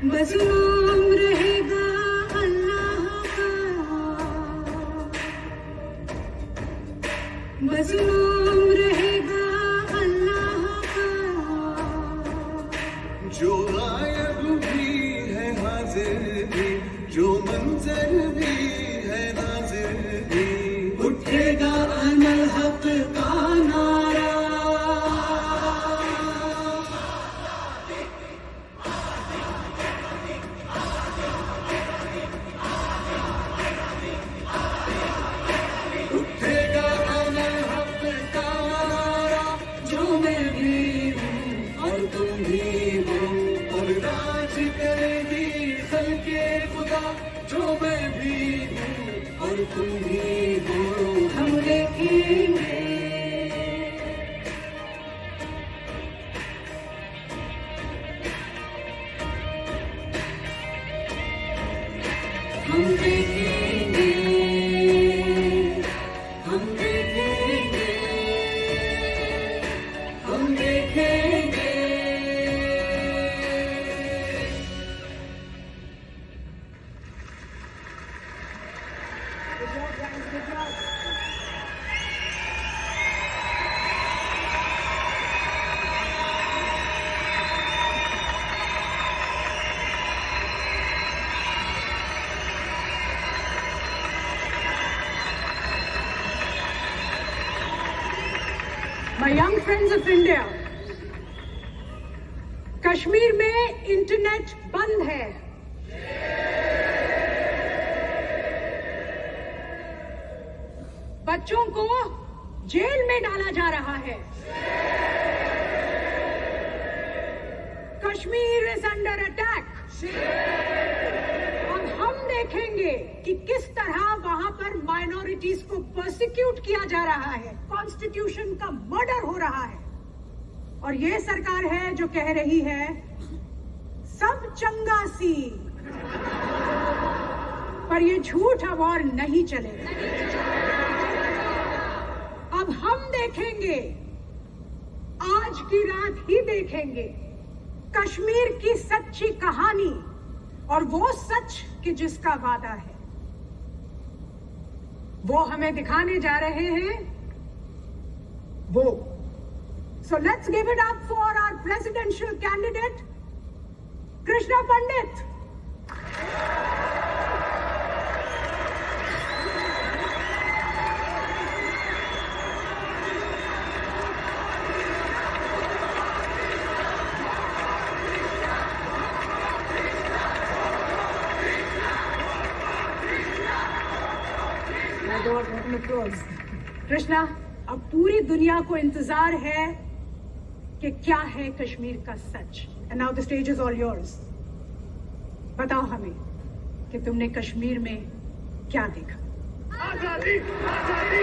मज़लूम रहेगा अल्लाह का, मज़लूम रहेगा अल्लाह का। जो गायब भी है हाजिर भी, जो मंजर भी है नाजिर भी, उठेगा अनल हक का नारा। उठेगा अनल हक का नारा, जो मैं भी हूँ और तुम भी हो, और राज करेगी खल्के खुदा। जो मैं भी हूँ और तुम भी हो, हम देखेंगे, हम देखेंगे, हम देखेंगे, हम देखेंगे। My young friends of India, Kashmir में इंटरनेट बंद है। बच्चों को जेल में डाला जा रहा है। Kashmir is under attack. अब हम देखेंगे कि किस तरह वहां पर माइनॉरिटीज को प्रोसिक्यूट किया जा रहा है, कॉन्स्टिट्यूशन का मर्डर हो रहा है। और ये सरकार है जो कह रही है सब चंगा सी, पर ये झूठ अब और नहीं चलेगा। अब हम देखेंगे, आज की रात ही देखेंगे कश्मीर की सच्ची कहानी, और वो सच कि जिसका वादा है वो हमें दिखाने जा रहे हैं वो। So let's give it up for our presidential candidate Krishna Pandit. Krishna, अब पूरी दुनिया को इंतजार है कि क्या है कश्मीर का सच। And now the stage is all yours. बताओ हमें कि तुमने कश्मीर में क्या देखा। आजादी, आजादी,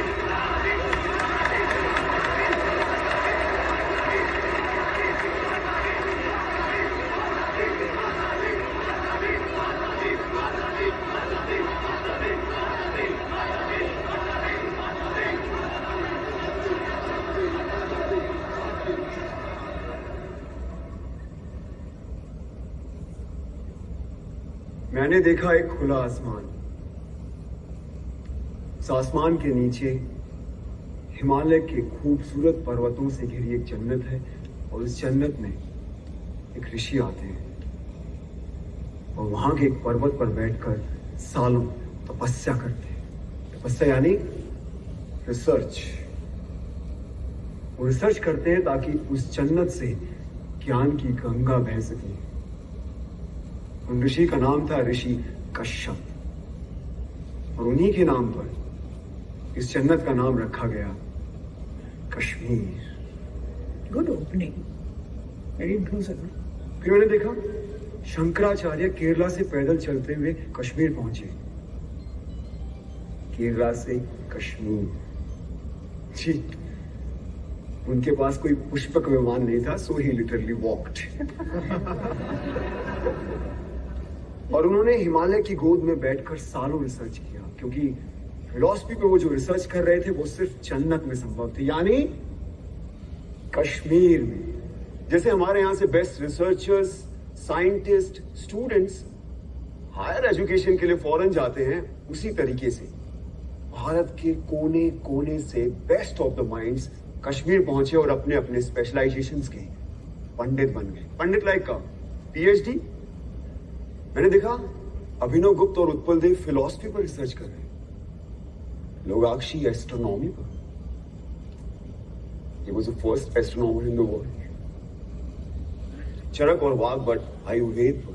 मैंने देखा एक खुला आसमान। उस आसमान के नीचे हिमालय के खूबसूरत पर्वतों से घिरी एक जन्नत है, और उस जन्नत में एक ऋषि आते हैं और वहां के एक पर्वत पर बैठकर सालों तपस्या करते हैं। तपस्या यानी रिसर्च। वो रिसर्च करते हैं ताकि उस जन्नत से ज्ञान की गंगा बह सके। उन ऋषि का नाम था ऋषि कश्यप, और उन्हीं के नाम पर इस जन्नत का नाम रखा गया Kashmir. Good opening, very impressive. फिर मैंने देखा शंकराचार्य केरला से पैदल चलते हुए कश्मीर पहुंचे। केरला से कश्मीर जी। उनके पास कोई पुष्पक विमान नहीं था, सो ही लिटरली वॉक्ड। और उन्होंने हिमालय की गोद में बैठकर सालों रिसर्च किया, क्योंकि फिलॉसफी पे वो जो रिसर्च कर रहे थे वो सिर्फ जन्नत में संभव थे, यानी कश्मीर में। जैसे हमारे यहाँ से best researchers scientist, students higher education के लिए फॉरेन जाते हैं, उसी तरीके से भारत के कोने कोने से best of the minds Kashmir पहुंचे और अपने अपने स्पेशलाइजेशंस के पंडित बन गए। पंडित लाइक का पीएचडी। मैंने देखा अभिनव गुप्त और उत्पल देव फिलॉसफी पर रिसर्च कर रहे हैं, लोगाक्षी एस्ट्रोनॉमी पर। He was the first astronomer in the world. Charaka और वाग्भट आयुर्वेद पर,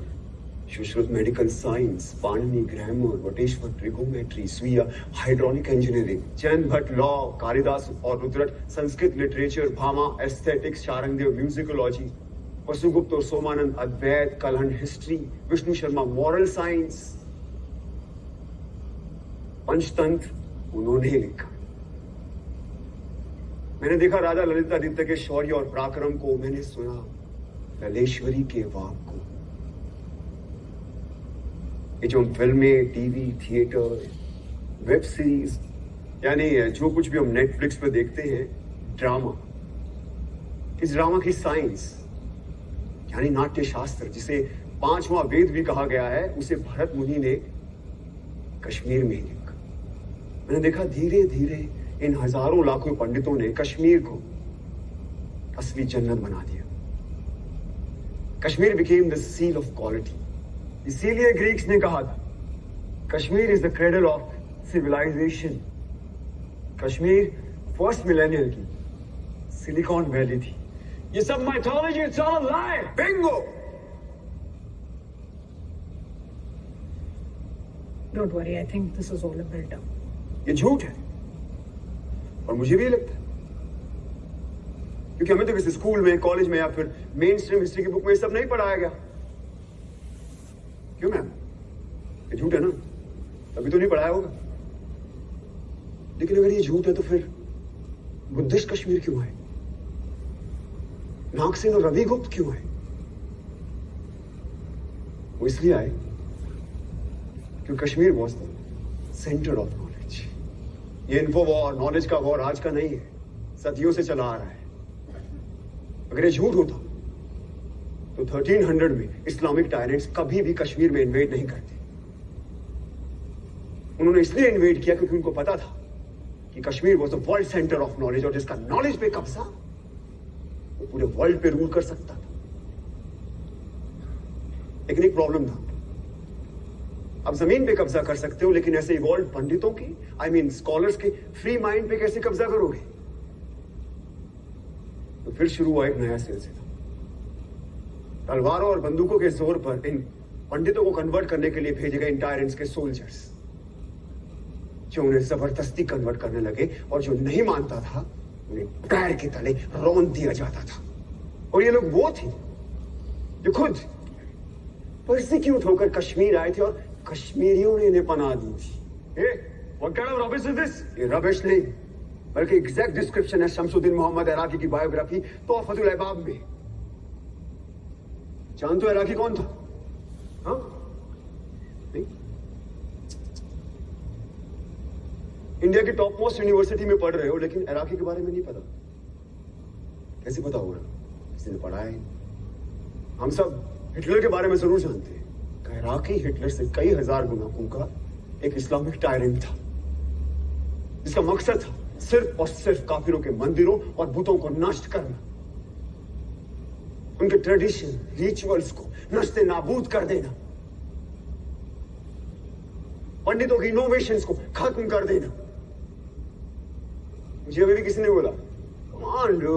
Sushruta medical science, Panini grammar, Vateshvara trigonometry, Suyya hydraulic engineering, Jain Bhatt law, Kalidasa और Rudrata Sanskrit literature, Bhama aesthetics, Sharangdev musicology, Vasugupta और Somananda Advaita, Kalhana history, Vishnu Sharma moral science, Panchatantra उन्होंने लिखा। मैंने देखा राजा ललितादित्य के शौर्य और पराक्रम को, मैंने सुना ललेश्वरी के वाक को। ये जो फिल्में, टीवी, थिएटर, वेब सीरीज, यानी जो कुछ भी हम नेटफ्लिक्स पे देखते हैं, ड्रामा, इस ड्रामा की साइंस यानी नाट्य शास्त्र, जिसे 5वां वेद भी कहा गया है, उसे भरत मुनि ने कश्मीर में ही लिखा। मैंने देखा धीरे धीरे इन हजारों लाखों पंडितों ने कश्मीर को असली जन्नत बना दिया। Kashmir became the seal of quality. इसीलिए ग्रीक्स ने कहा था Kashmir is the cradle of civilization. Kashmir first millennium की सिलिकॉन वैली थी। ये सब mythology, it's all a lie. Bingo. Don't worry, I think this is all a build-up. ये झूठ है और मुझे भी लगता है, क्योंकि हमें तो किसी स्कूल में, कॉलेज में या फिर मेन स्ट्रीम हिस्ट्री की बुक में सब नहीं पढ़ाया गया। क्यों मैम? ये झूठ है ना, तभी तो नहीं पढ़ाया होगा। लेकिन अगर ये झूठ है तो फिर बुद्धिस्ट कश्मीर क्यों आए? नागसेन और रवि गुप्त क्यों आए? वो इसलिए आए क्योंकि Kashmir was the centre of knowledge. ये इन्फो वॉर, नॉलेज का वॉर आज का नहीं है, सदियों से चला आ रहा है। अगर ये झूठ होता तो 1300 में इस्लामिक टायरेंट्स कभी भी कश्मीर में इन्वेड नहीं करते। उन्होंने इसलिए इन्वेड किया क्योंकि उनको पता था कि Kashmir was the world centre of knowledge, और जिसका नॉलेज पे कब्जा वो पूरे वर्ल्ड पे रूल कर सकता था। लेकिन एक प्रॉब्लम था, अब जमीन पे कब्जा कर सकते हो, लेकिन ऐसे इवॉल्व पंडितों की, आई मीन स्कॉलर्स के फ्री माइंड पे कैसे कब्जा करोगे? तो फिर शुरू हुआ एक नया सिलसिला। तलवारों और बंदूकों के जोर पर इन पंडितों को कन्वर्ट करने के लिए भेजे गए इन टायरेंट्स के सोल्जर्स, जो उन्हें जबरदस्ती कन्वर्ट करने लगे, और जो नहीं मानता था उन्हें पैर के तले रौंद दिया जाता था। और ये लोग वो थे जो खुद परसिक्यूट होकर कश्मीर आए थे और कश्मीरियों ने इन्हें पनाह दी थी। What kind of rubbish is this? ये रबिश नहीं, बल्कि एग्जैक्ट डिस्क्रिप्शन है शमसुद्दीन मोहम्मद इराकी की बायोग्राफी तोहफतुल अहबाब में। जानते हो इराकी कौन था? हाँ? नहीं? इंडिया की टॉप मोस्ट यूनिवर्सिटी में पढ़ रहे हो, लेकिन इराकी के बारे में नहीं पता। कैसे पता होगा? किसी ने पढ़ा है? हम सब हिटलर के बारे में जरूर जानते हैं। इराकी हिटलर से कई हजार गुना का एक इस्लामिक टायरेंट था, जिसका मकसद था सिर्फ और सिर्फ काफिरों के मंदिरों और बुतों को नष्ट करना, उनके ट्रेडिशन, रिचुअल्स को नष्टे नाबूद कर देना, पंडितों की इनोवेशंस को खत्म कर देना। मुझे अभी भी किसी ने बोला, मान लो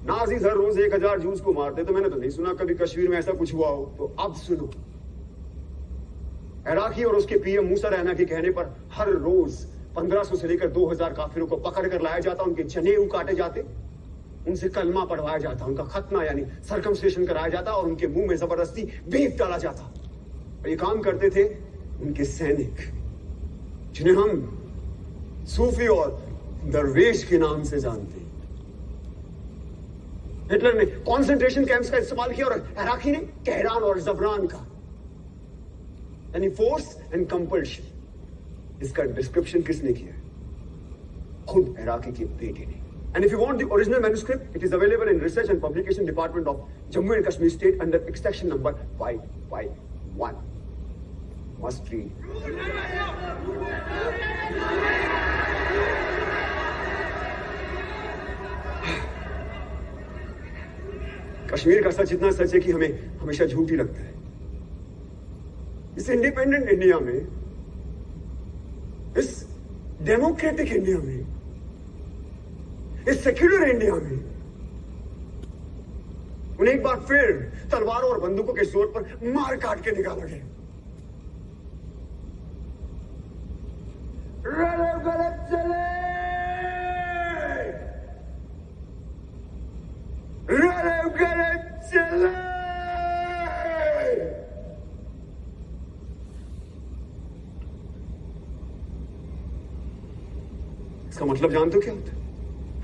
नाजीज हर रोज 1000 जूस को मारते, तो मैंने तो नहीं सुना कभी कश्मीर में ऐसा कुछ हुआ हो। तो अब सुनो, इराकी और उसके पीएम मूसा रैना के कहने पर हर रोज 1500 से लेकर 2000 काफिरों को पकड़ कर लाया जाता, उनके जनेऊ काटे जाते, उनसे कलमा पढ़वाया जाता, उनका खतना यानी सर्कमस्टेशन कराया जाता, और उनके मुंह में जबरदस्ती बीफ डाला जाता। और ये काम करते थे उनके सैनिक, जिन्हें हम सूफी और दरवेश के नाम से जानते हैं। हिटलर ने कॉन्सेंट्रेशन कैंप्स का इस्तेमाल किया और इराकी ने कहरान और जबरान का, यानी फोर्स एंड कंपल्शन। इसका डिस्क्रिप्शन किसने किया? खुद इराकी के बेटे ने। And if you want the original manuscript, it is available in research and publication department of Jammu and Kashmir state under extraction number 551. Must read. Kashmir का सच इतना सच है कि हमें हमेशा झूठ ही लगता है। इस इंडिपेंडेंट इंडिया में, इस डेमोक्रेटिक इंडिया में, इस सेक्युलर इंडिया में उन्हें एक बार फिर तलवारों और बंदूकों के जोर पर मार काट के निकाला गया। गलत चले, गलत चले। इसका मतलब जानते हो क्या होता है?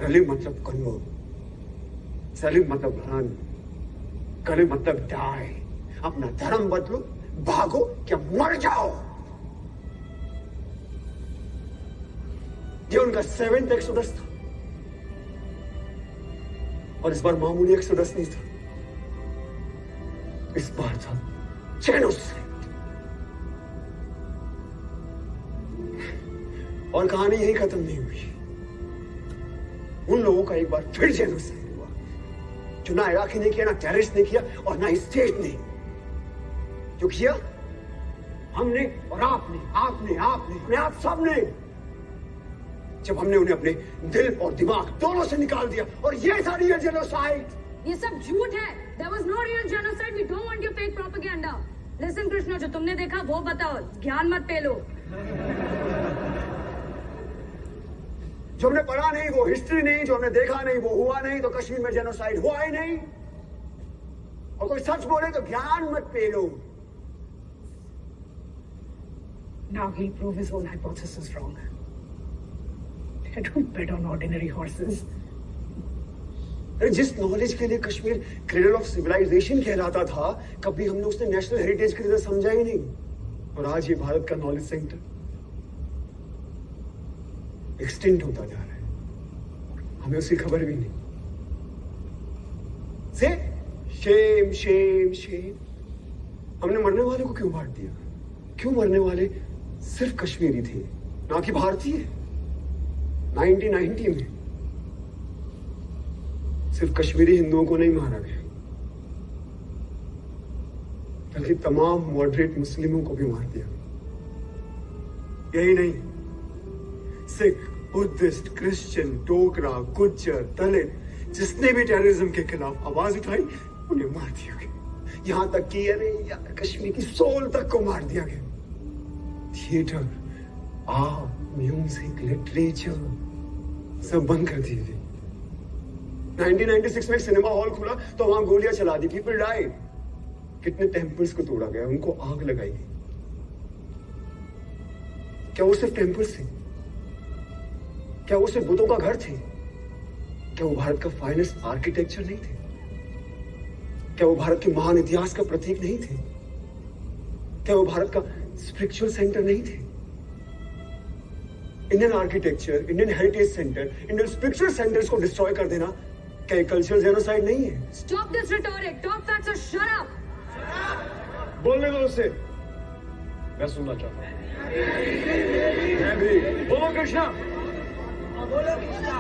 रली मतलब कन्वर्ट, सलीम मतलब रन, कली मतलब डाई। अपना धर्म बदलो, भागो क्या मर जाओ। ये उनका 7th एक्सोडस था और इस बार मामूली एक्सोडस नहीं था, इस बार था जेनोसाइड। और कहानी यही खत्म नहीं हुई। उन लोगों का एक बार फिर जेनोसाइड हुआ, जो ना इराकी ने किया, ना टेररिस्ट ने किया और ना स्टेट ने। जो किया हमने और आपने आप सबने, जब हमने उन्हें अपने दिल और दिमाग दोनों से निकाल दिया। और ये था रियल जेनोसाइड। ये सब झूठ है। There was no real genocide. We don't want your fake propaganda. Listen Krishna, जो तुमने देखा वो बताओ, ज्ञान मत पेलो। जो हमने पढ़ा नहीं वो हिस्ट्री नहीं, जो हमने देखा नहीं वो हुआ नहीं, तो कश्मीर में जेनोसाइड हुआ ही नहीं। और कोई सच बोले तो ज्ञान मत पेलो। Now he'll prove his own hypothesis wrong. I don't bet on ordinary horses. जिस नॉलेज के लिए कश्मीर क्रेडल ऑफ सिविलाइजेशन कहलाता था, कभी हमने उसने नेशनल हेरिटेज की तरह समझा ही नहीं। और आज ये भारत का नॉलेज सेंटर एक्सटेंड होता जा रहा है, हमें उसकी खबर भी नहीं। से शेम शेम शेम। हमने मरने वाले को क्यों बांट दिया? क्यों मरने वाले सिर्फ कश्मीरी थे, ना कि भारतीय? 1990 में सिर्फ कश्मीरी हिंदुओं को नहीं मारा गया, बल्कि तमाम मॉडरेट मुस्लिमों को भी मार दिया। यही नहीं, सिख, बुद्धिस्ट, क्रिश्चियन, डोगरा, गुज्जर, दलित, जिसने भी टेररिज्म के खिलाफ आवाज उठाई उन्हें मार दिया गया। यहां तक कि अरे यार कश्मीर की सोल तक को मार दिया गया। थिएटर, आर्ट, म्यूजिक, लिटरेचर सब बंद कर दिए गए। 1996 में सिनेमा हॉल खुला तो वहां गोलियां चला दी, पीपल डाइड। कितने टेम्पल्स को तोड़ा गया, उनको आग लगाई गई। क्या वो सिर्फ टेम्पल्स थे? क्या वो सिर्फ बुतों का घर थे? क्या वो भारत का फाइनेस्ट आर्किटेक्चर नहीं थे? क्या वो भारत के महान इतिहास का प्रतीक नहीं थे? क्या वो भारत का स्पिरिचुअल सेंटर नहीं थे? Indian architecture, Indian heritage centre, Indian spiritual centres को डिस्ट्रॉय कर देना क्या एक कल्चरल जेनोसाइड नहीं है? Stop this rhetoric. Talk facts or shut up. बोलने दो उसे, मैं सुनना चाहता हूं। मैं भी। बोलो कृष्णा। बोलो कृष्णा।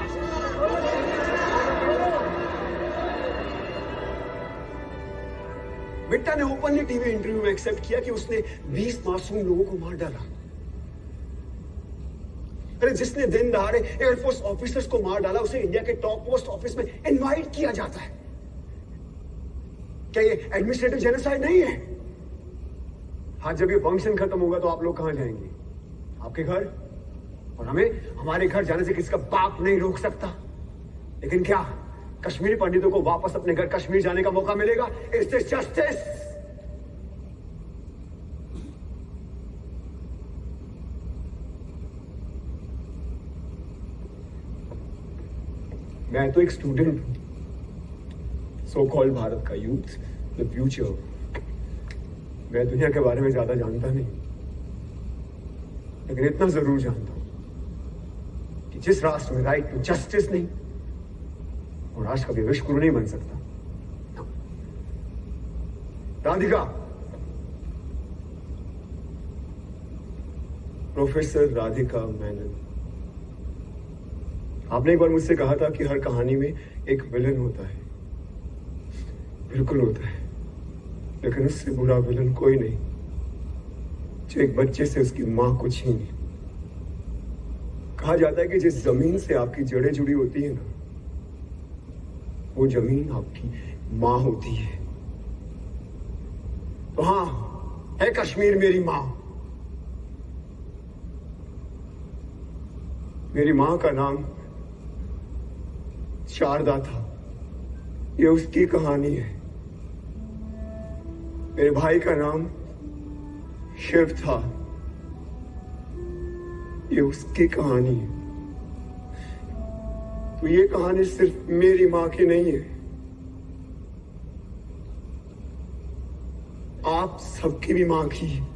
बिट्टा ने ओपनली टीवी इंटरव्यू में एक्सेप्ट किया कि उसने 20 मासूम लोगों को मार डाला। अरे जिसने दिन दहाड़े एयरफोर्स ऑफिसर्स को मार डाला उसे इंडिया के टॉप पोस्ट ऑफिस में इनवाइट किया जाता है। क्या ये एडमिनिस्ट्रेटिव जेनोसाइड नहीं है? हाँ, जब ये फंक्शन खत्म होगा तो आप लोग कहां जाएंगे? आपके घर। और हमें हमारे घर जाने से किसका बाप नहीं रोक सकता। लेकिन क्या कश्मीरी पंडितों को वापस अपने घर कश्मीर जाने का मौका मिलेगा? Is this justice? मैं तो एक स्टूडेंट हूं, सो कॉल्ड भारत का यूथ, द फ्यूचर। मैं दुनिया के बारे में ज्यादा जानता नहीं, लेकिन इतना जरूर जानता हूं कि जिस राष्ट्र में राइट टू जस्टिस नहीं, वो राष्ट्र कभी विश्व गुरु नहीं बन सकता। राधिका, प्रोफेसर राधिका मेनन, आपने एक बार मुझसे कहा था कि हर कहानी में एक विलन होता है। बिल्कुल होता है, लेकिन उससे बुरा विलन कोई नहीं जो एक बच्चे से उसकी मां को छीने। कहा जाता है कि जिस जमीन से आपकी जड़ें जुड़ी होती है ना, वो जमीन आपकी मां होती है। तो हाँ, है कश्मीर मेरी मां। मेरी मां का नाम शारदा था, ये उसकी कहानी है। मेरे भाई का नाम शिव था, ये उसकी कहानी है। तो ये कहानी सिर्फ मेरी मां की नहीं है, आप सबकी भी मां की है।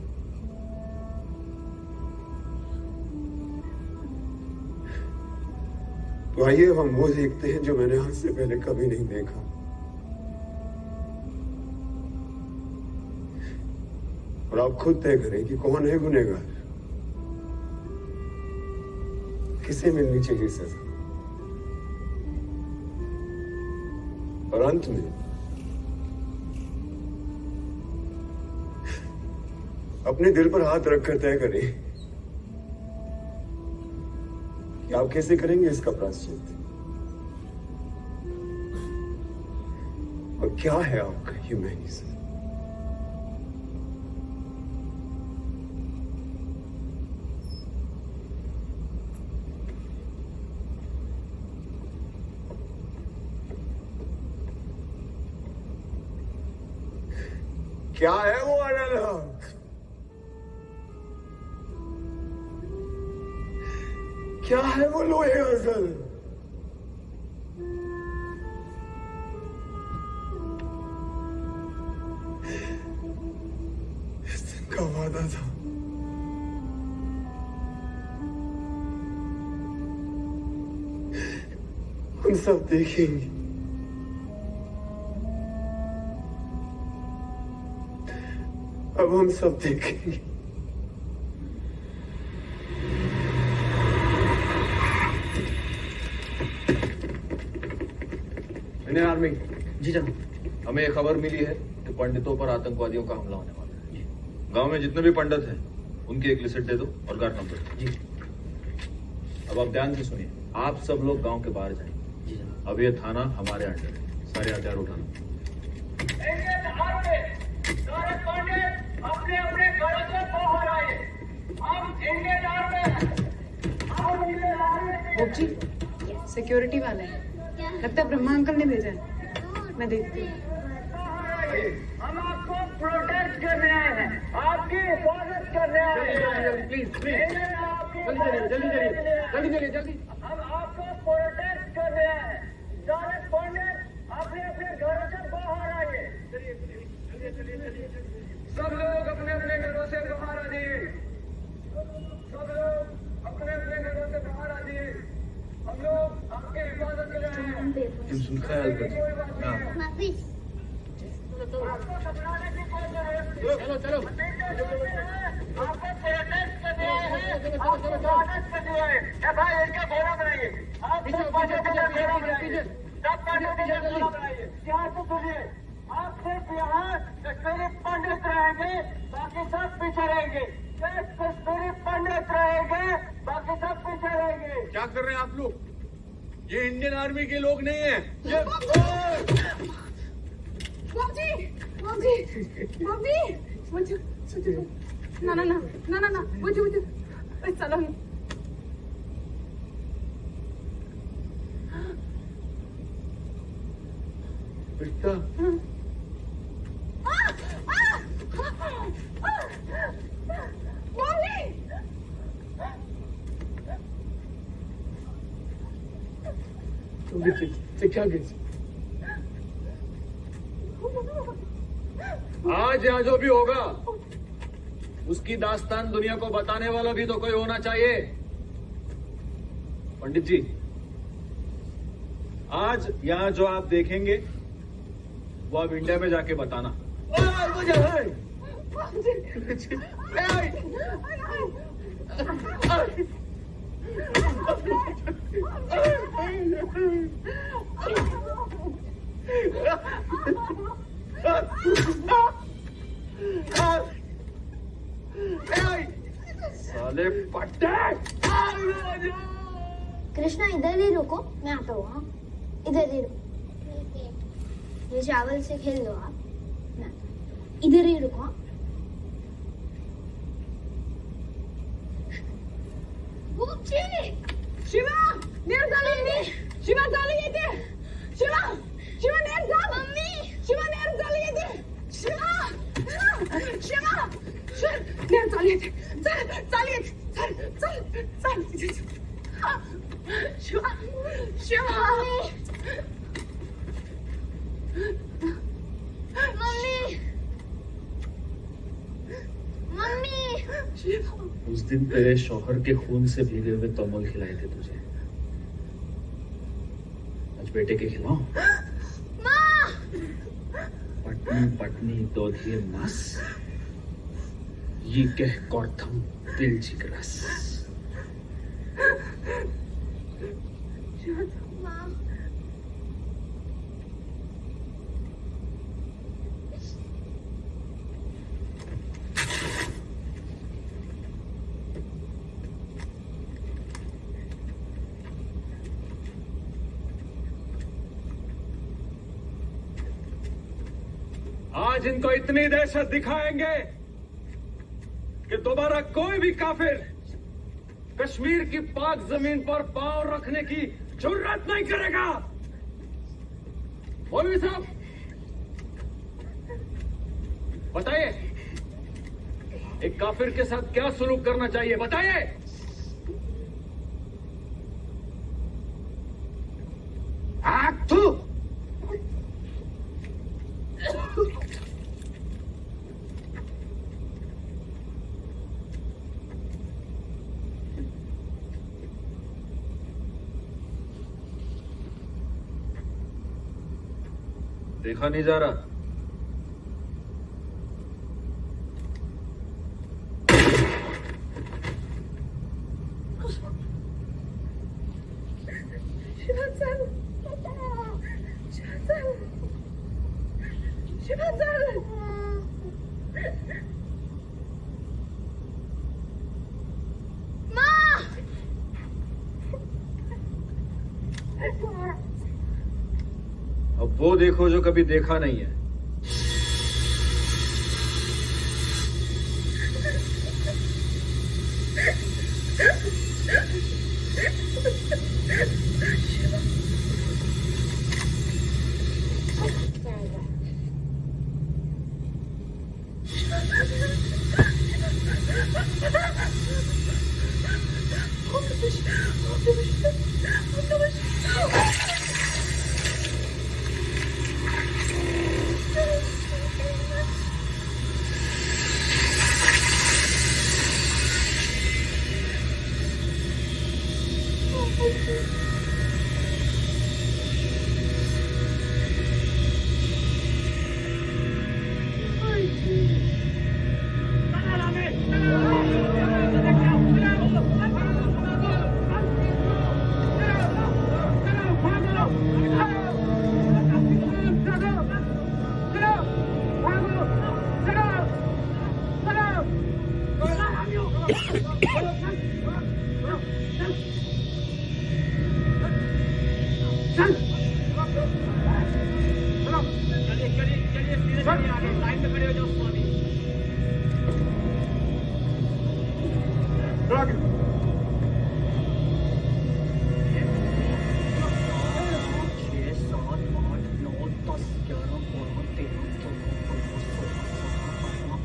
तो आइए अब हम वो देखते हैं जो मैंने आज से पहले कभी नहीं देखा। और आप खुद तय करें कि कौन है गुनहगार, किसे मिलनी चाहिए सजा। और अंत में अपने दिल पर हाथ रखकर तय करें कि आप कैसे करेंगे इसका प्रायश्चित, और क्या है आपका ह्यूमैनिज्म। क्या है वो अनल हक? क्या है वो लोहे अजल? इस दिन का वादा था, हम सब देखेंगे। अब हम सब देखेंगे। इंडियन आर्मी, जी जनाब। हमें एक खबर मिली है कि पंडितों पर आतंकवादियों का हमला होने वाला है। गांव में जितने भी पंडित हैं, उनकी एक लिस्ट दे दो और गार्ड नंबर। जी। अब आप ध्यान से सुनिए, आप सब लोग गांव के बाहर जाएं। जी जनाब। अब ये थाना हमारे अंडर है, सारे हथियार उठाना। सारे पंडित अपने अपने घरों से बाहर आए। हम इंडियन आर्मी जी, सिक्योरिटी वाले हैं, लगता है ब्रह्मा अंकल ने भेजा है। मैं देखती हूँ। हम आपको प्रोटेक्ट करने आए हैं, आपकी हिफाजत करने आए हैं। प्लीज जल्दी। हम आपको प्रोटेक्ट करने आए हैं। सारे पंडित अपने अपने घरों से बाहर आइए। सब लोग अपने अपने घरों से बाहर आ जाइए। सब लोग अपने अपने घरों से बाहर आ जाइए। हम लोग आपकी हिफाजत के लिए आए हैं। तुम सुन ख्याल कर। आपको घबराने की कोई जरूरत नहीं। चलो। आपको प्रोटेक्ट करने आए हैं, आपको हिफाजत करने आए हैं। भाई इनका घोड़ा बनाइए। आप सब पंडित का घोड़ा बनाइए। सब पंडित का घोड़ा बनाइए। ध्यान से सुनिए, आप सिर्फ यहाँ कश्मीरी पंडित रहेंगे, बाकी सब पीछे रहेंगे। सिर्फ कश्मीरी पंडित रहेंगे, बाकी सब पीछे रहेंगे। क्या कर रहे हैं आप लोग? ये इंडियन आर्मी के लोग नहीं है। ये ना मुझे चलो। बेटा, क्या आज यहाँ जो भी होगा, उसकी दास्तान दुनिया को बताने वाला भी तो कोई होना चाहिए। पंडित जी, आज यहाँ जो आप देखेंगे वो आप इंडिया में जाके बताना। साले पट्टे। कृष्णा इधर ही रुको, मैं आता हूँ। हाँ इधर ही रुको, ये चावल से खेल लो आप। मैं आता हूँ। इधर ही रुको। हाँ शिवा नीर झाली, शिवा झाली येते, शिवा शिवा नीर झाली, मम्मी शिवा नीर झाली येते, शिवा शिवा नीर झाली येते, चल चाल येते, चल चल चल शिवा शिवा मम्मी मम्मी। उस दिन तेरे शौहर के खून से भीगे हुए तोमल खिलाए थे तुझे, आज बेटे के खिलाओ। माँ पत्नी पत्नी दोधिये मास, ये कह कौर्थम दिल जिगरस। माँ आज इनको इतनी दहशत दिखाएंगे कि दोबारा कोई भी काफिर कश्मीर की पाक जमीन पर पांव रखने की जुर्रत नहीं करेगा। मौलवी साहब बताइए, एक काफिर के साथ क्या सलूक करना चाहिए, बताइए। थू। देखा नहीं जा रहा। अब वो देखो जो कभी देखा नहीं है।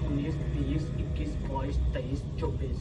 उन्नीस, 20, 21, 22, 23, 24